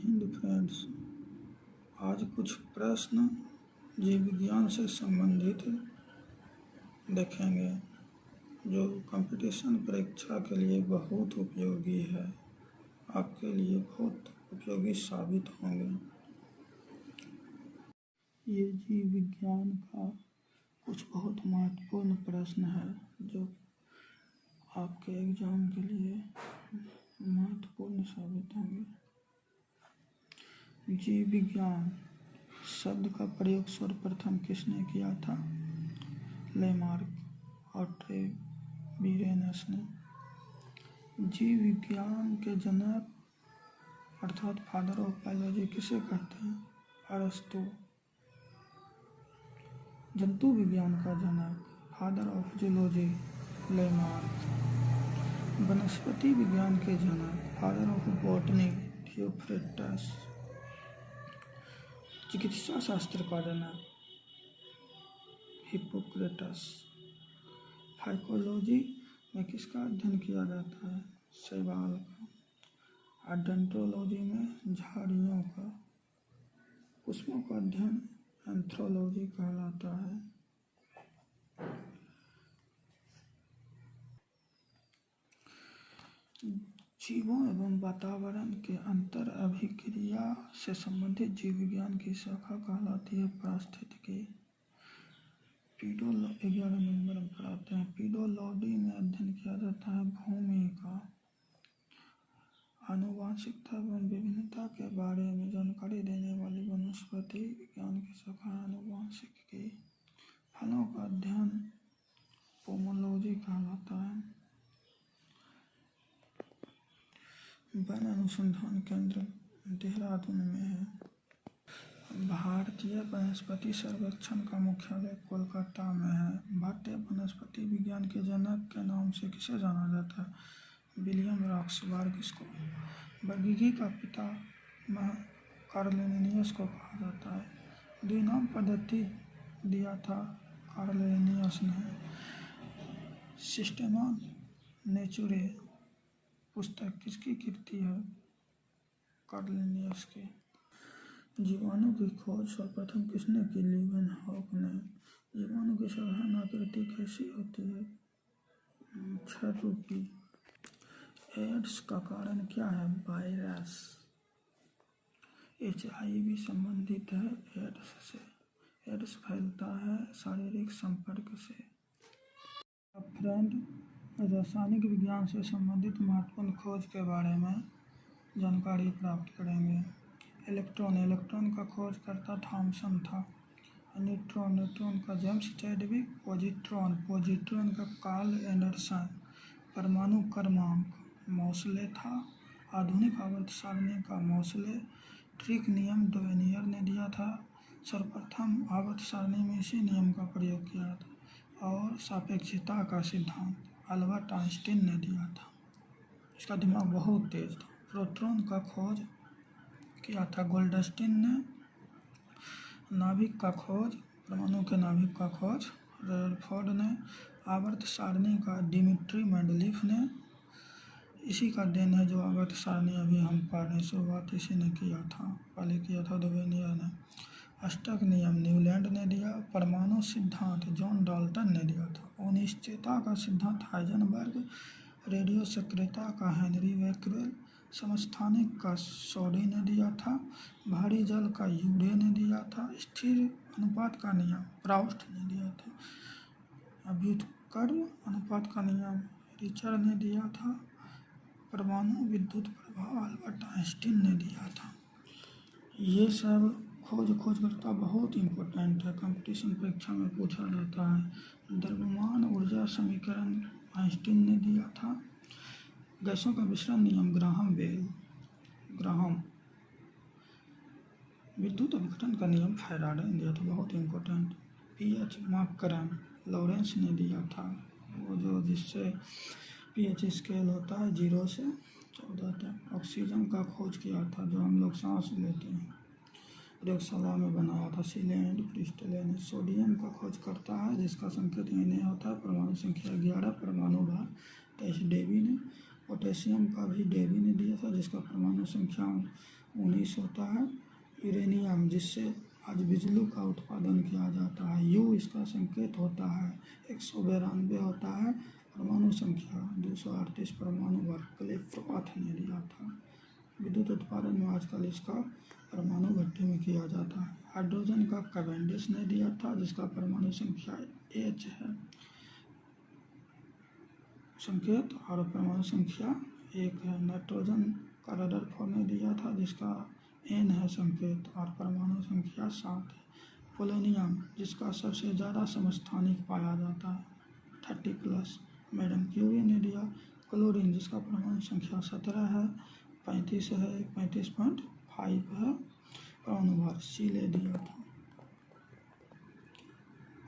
Hind friends, आज कुछ प्रश्न जीव विज्ञान से संबंधित देखेंगे जो कंपटीशन परीक्षा के लिए बहुत उपयोगी है, आपके लिए बहुत उपयोगी साबित होंगे। ये जीव विज्ञान का कुछ बहुत महत्वपूर्ण प्रश्न है जो आपके एग्जाम के लिए महत्वपूर्ण साबित होंगे। जीव विज्ञान शब्द का प्रयोग सर्वप्रथम किसने किया था? लेमार्क और ट्रेविरेनस ने। जीव विज्ञान के जनक अर्थात फादर ऑफ बायोलॉजी किसे कहते हैं? अरस्तु। जंतु विज्ञान का जनक फादर ऑफ जूलॉजी लेमार्क। वनस्पति विज्ञान के जनक फादर ऑफ बॉटनी थियोफ्रेटस। चिकित्सा शास्त्र का जनक हिप्पोक्रेटस। फाइकोलॉजी में किसका अध्ययन किया जाता है? शैवाल का। डेंट्रोलॉजी में झाड़ियों का। पुष्पों का अध्ययन एंथ्रोलॉजी कहलाता है। जीवों एवं वातावरण के अंतर अभिक्रिया से संबंधित जीव विज्ञान की शाखा कहलाती है पारिस्थितिकी। 11 नंबर पर आते हैं। पीडोलॉजी में अध्ययन किया जाता है भूमि का। आनुवांशिकता एवं विभिन्नता के बारे में जानकारी देने वाली वनस्पति विज्ञान की शाखा है आनुवांशिकी। फलों का अध्ययन पोमोलॉजी कहलाता है। वन अनुसंधान केंद्र देहरादून में है। भारतीय वनस्पति सर्वेक्षण का मुख्यालय कोलकाता में है। भारतीय वनस्पति विज्ञान के जनक के नाम से किसे जाना जाता है? विलियम रॉक्सबर्ग को। वर्गीकी का पिता कार्ल लिनियस को कहा जाता है। द्विनाम पद्धति दिया था कार्ल लिनियस ने। सिस्टेमा नेचुरे पुस्तक किसकी कृति है? कार्ल लिनियस की। जीवाणु की खोज सर्वप्रथम किसने की? लीवेनहॉक ने। जीवाणु की साधारण आकृति कैसी होती है? छद्म। एड्स का कारण क्या है? वायरस। HIV संबंधित है एड्स से। एड्स फैलता है शारीरिक संपर्क से। फ्रेंड, रासायनिक विज्ञान से संबंधित महत्वपूर्ण खोज के बारे में जानकारी प्राप्त करेंगे। इलेक्ट्रॉन का खोजकर्ता थॉमसन था। न्यूट्रॉन का जेम्स चैडविक। पॉजिट्रॉन का कार्ल एंडरसन। परमाणु क्रमांक मोसले था। आधुनिक आवर्त सारणी का मोसले ट्रिक नियम डोवेनियर ने दिया था। सर्वप्रथम आवर्त सारणी में इसी नियम का प्रयोग किया था। और सापेक्षता का सिद्धांत अल्बर्ट आइंस्टीन ने दिया था। इसका दिमाग बहुत तेज था। प्रोटॉन का खोज किया था गोल्डस्टीन ने। नाभिक का खोज परमाणु के नाभिक का खोज रदरफोर्ड ने। आवर्त सारणी का डिमिट्री मेंडलीफ ने। इसी का देन है जो आवर्त सारणी अभी हम पढ़ रहे हैं, शुरुआत इसी ने किया था, पहले किया था डोवेनियर ने। अष्टक नियम न्यूलैंड ने दिया। परमाणु सिद्धांत जॉन डाल्टन ने दिया था। अनिश्चयता का सिद्धांत हाइजेनबर्ग। रेडियो सक्रियता का हेनरी बेक्वेल। समस्थानिक का सॉडी ने दिया था। भारी जल का यूरे ने दिया था। स्थिर अनुपात का नियम प्राउस्ट ने दिया था। व्युत्क्रम अनुपात का नियम रिचर्ड ने दिया था। परमाणु विद्युत प्रभाव अल्बर्ट आइंस्टीन ने दिया था। ये सब खोजकर्ता बहुत इम्पोर्टेंट है, कंपटीशन परीक्षा में पूछा जाता है। द्रव्यमान ऊर्जा समीकरण आइंस्टीन ने दिया था। गैसों का विसरण नियम ग्राहम। विद्युत अपघटन का नियम फैराडे ने दिया था, बहुत इम्पोर्टेंट। pH मापकरण लॉरेंस ने दिया था, वो जो जिससे pH स्केल होता है 0 से 14 तक। ऑक्सीजन का खोज किया था जो हम लोग सांस लेते हैं, प्रयोगशाला में बनाया था सीलैंड प्रिस्टले ने। सोडियम का खोज करता है जिसका संकेत Na होता है। परमाणु संख्या 11 परमाणु भार 23 डेवी ने। पोटेशियम का भी डेवी ने दिया था जिसका परमाणु संख्या 19 होता है यूरेनियम, जिससे आज बिजली का उत्पादन किया जाता है। यू इसका संकेत होता है। 192 होता है परमाणु संख्या। 238 परमाणु वर्ग क्लिफ प्रपात ने दिया था। विद्युत उत्पादन में आजकल इसका परमाणु भट्टी में किया जाता है। हाइड्रोजन का कैवेंडिश ने दिया था, जिसका परमाणु संख्या H है संकेत और परमाणु संख्या 1 है। नाइट्रोजन का रदरफोर्ड ने दिया था, जिसका N है संकेत और परमाणु संख्या 7 है। पोलोनियम, जिसका सबसे ज़्यादा समस्थानिक पाया जाता है 30+, मैडम क्यूरी ने दिया। क्लोरीन, जिसका परमाणु संख्या 17 है, 35 है, 35.5 है परमाणु भार, सी ले दिया था।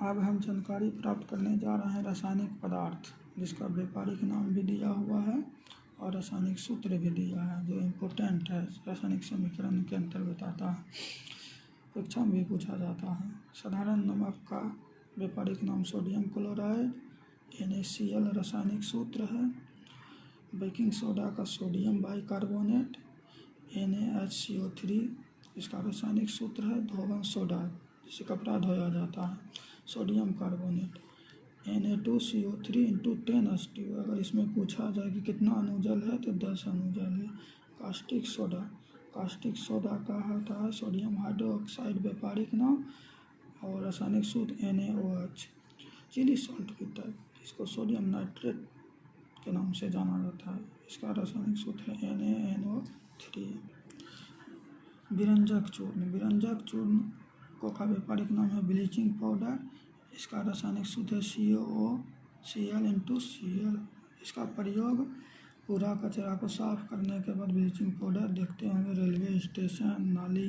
अब हम जानकारी प्राप्त करने जा रहे हैं रासायनिक पदार्थ, जिसका व्यापारिक नाम भी दिया हुआ है और रासायनिक सूत्र भी दिया है, जो इम्पोर्टेंट है, रासायनिक समीकरण के अंतर्गत आता है, परीक्षा में भी पूछा जाता है। साधारण नमक का व्यापारिक नाम सोडियम क्लोराइड, NaCl रासायनिक सूत्र है। बेकिंग सोडा का सोडियम बाइकार्बोनेट, NaHCO3 इसका रासायनिक सूत्र है। धोवन सोडा, जिससे कपड़ा धोया जाता है, सोडियम कार्बोनेट, Na2CO3 × 10H2। अगर इसमें पूछा जाए कि कितना अणुजल है तो 10 अणुजल है। कास्टिक सोडा, कास्टिक सोडा का होता है सोडियम हाइड्रोक्साइड व्यापारिक नाम और रासायनिक सूत्र NaOH। चिली सॉल्ट पीटर, इसको सोडियम नाइट्रेट के नाम से जाना जाता है, इसका रासायनिक सूत्र है NaNO3। विरंजक चूर्ण, विरंजक चूर्ण को का व्यापारिक नाम है ब्लीचिंग पाउडर, इसका रासायनिक सूत्र है COCl × Cl। इसका प्रयोग पूरा कचरा को साफ करने के बाद ब्लीचिंग पाउडर देखते होंगे रेलवे स्टेशन, नाली,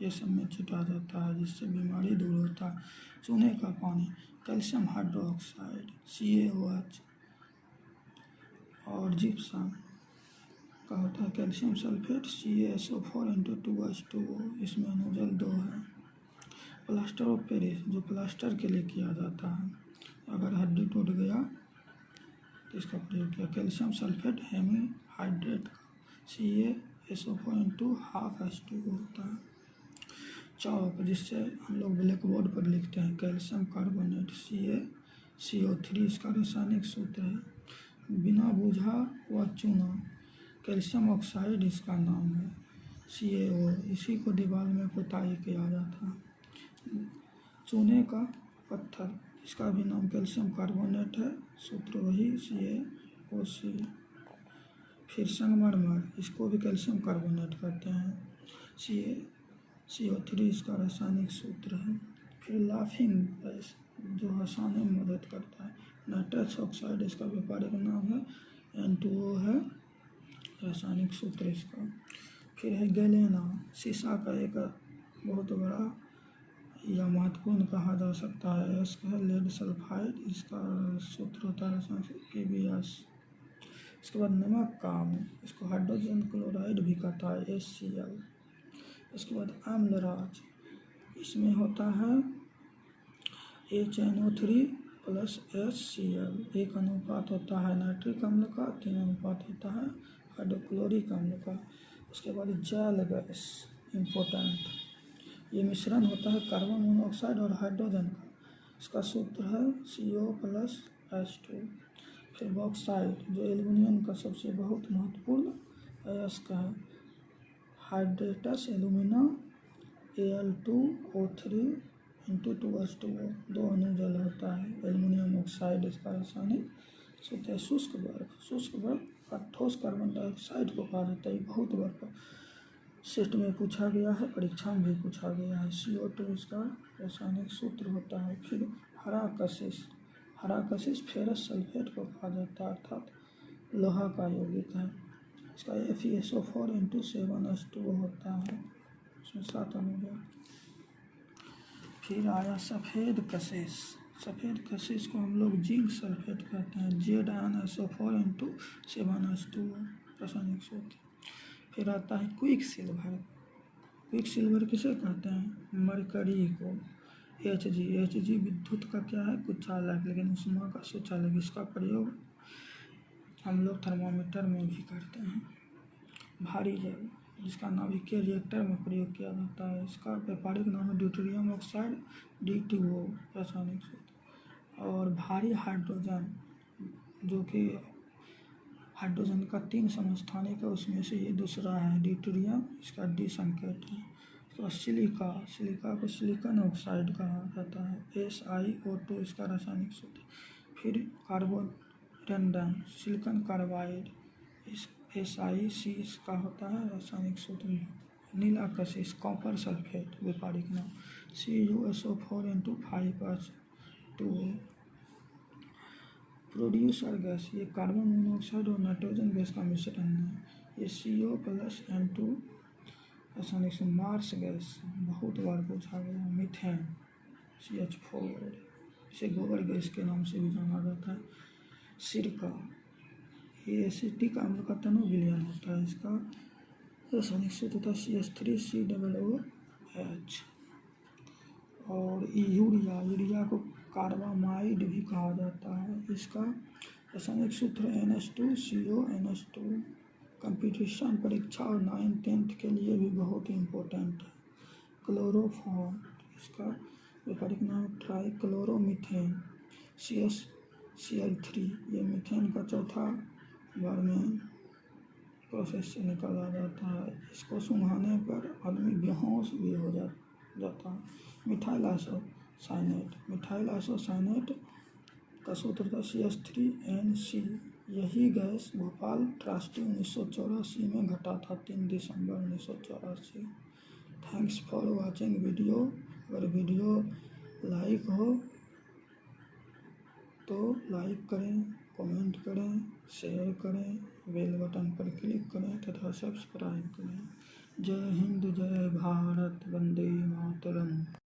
ये सब में छिटा जाता है, जिससे बीमारी दूर होता है। चूने का पानी, कैल्शियम हाइड्रोक्साइड CaOH और जिप्सम का होता है कैल्शियम सल्फेट CaSO4 × 2H2O, इसमें अणुजल 2 है। प्लास्टर ऑफ पेरिस, जो प्लास्टर के लिए किया जाता है, अगर हड्डी टूट गया तो इसका प्रयोग किया। कैल्शियम सल्फेट हेमीहाइड्रेट का CaSO4 × 12H2O होता है। चौक, जिससे हम लोग ब्लैक बोर्ड पर लिखते हैं, कैल्शियम कार्बोनेट CaCO3 इसका रासायनिक सूत्र है। बिना बूझा व चूना, कैल्शियम ऑक्साइड इसका नाम है CaO, इसी को दीवार में पुताई किया जाता है। चूने का पत्थर, इसका भी नाम कैल्शियम कार्बोनेट है, सूत्र वही CaOC। फिर संगमरमर, इसको भी कैल्शियम कार्बोनेट कहते हैं, CaCO3 इसका रासायनिक सूत्र है। फिर लाफिंग गैस, जो हंसाने में मदद करता है, नाइट्रस ऑक्साइड इसका व्यापारिक नाम है, N2O है रासायनिक सूत्र इसका। फिर है गैलेना, शीशा का एक बहुत बड़ा या महत्वपूर्ण कहा जा सकता है, इसका है लेड सल्फाइड, इसका सूत्र होता है रासायनिक KBS। इसके बाद नमक का अम्ल, इसको हाइड्रोजन क्लोराइड भी कहता है HCl। इसके बाद अम्लराज, इसमें होता है HNO3 + HCl, 1 अनुपात होता है नाइट्रिक अम्ल का, 3 अनुपात होता है हाइड्रोक्लोरिक अम्ल का। उसके बाद जैल गैस इम्पोर्टेंट, ये मिश्रण होता है कार्बन मोनोऑक्साइड और हाइड्रोजन का, इसका सूत्र है CO + H2। फिर बॉक्साइट, जो एल्युमिनियम का सबसे बहुत महत्वपूर्ण अयस्क है, हाइड्रेटस एल्यूमिना Al2O3 × 2H2O, 2 अणुजल होता है। एल्युमिनियम ऑक्साइड इसका रासायनिक सूत्र है। शुष्क बर्फ, शुष्क बर्फ का ठोस कार्बन डाइऑक्साइड को कहा जाता है, बहुत बर्फ सेट में पूछा गया है, परीक्षा में भी पूछा गया है। CO2 इसका रासायनिक सूत्र होता है। फिर हरा कशिश, हरा कशिश फेरस सल्फेट को कहा जाता है, अर्थात लोहा का यौगिक है, इसका FeSO4 × 7H2O होता है, इसमें 7 अणुजल। फिर आया सफ़ेद कशिश, सफ़ेद कशिश को हम लोग जिंक सल्फेट कहते हैं, ZnSO4 × 7H2O रासायनिक सूत्र। फिर आता है क्विक सिल्वर, क्विक सिल्वर किसे कहते हैं, मरकरी को, Hg विद्युत का क्या है, कुचालक, लेकिन उष्मा का सुचालक, इसका प्रयोग हम लोग थर्मामीटर में भी करते हैं। भारी जल, जिसका नाभिकीय रिएक्टर में प्रयोग किया जाता है। इसका व्यापारिक नाम है ड्यूटेरियम ऑक्साइड D2O रासायनिक सूत्र। और भारी हाइड्रोजन जो कि हाइड्रोजन का 3 समस्थानिक है, उसमें से ये दूसरा है ड्यूटेरियम, इसका D संकेत है। तो सिलिका को सिलिकॉन ऑक्साइड कहा जाता है SiO2 इसका रासायनिक सूत्र। फिर कार्बोरेंडम सिलिकॉन कार्बाइड इस SiC इसका होता है रासायनिक सूत्र। नीला कशिश कॉपर सल्फेट व्यापारिक नाम CuSO4N2 प्रोड्यूसर गैस ये कार्बन मोनोऑक्साइड और नाइट्रोजन गैस का मिश्रण है। ये CO+N2 रासायनिक से। मार्स गैस बहुत बार पूछा गया। मीथेन CH4 इसे गोबर गैस के नाम से भी जाना जाता है। सिरका ये एसिटिक अम्ल का तनु विलयन होता है। इसका रासायनिक सूत्र होता है CH3COOH। और यूरिया को कार्बामाइड भी कहा जाता है। इसका रासायनिक सूत्र NH2CO NH2। कंपटीशन परीक्षा और 9th-10th के लिए भी बहुत इम्पोर्टेंट है। क्लोरोफॉर्म इसका व्यापारिक नाम ट्राइक्लोरोमीथेन CH3। ये मीथेन का चौथा बार में प्रोसेस से निकाला जाता है। इसको सूंघाने पर आदमी बेहोश भी हो जाता है। मिथाइल आइसोसाइनेट का सूत्र था CH3NC। यही गैस भोपाल त्रासदी 1984 में घटा था 3 दिसंबर 1984। Thanks for watching video. अगर वीडियो लाइक हो तो लाइक करें, कमेंट करें, शेयर करें, बेल बटन पर क्लिक करें तथा सब्सक्राइब करें। जय हिंद, जय भारत, वंदे मातरम।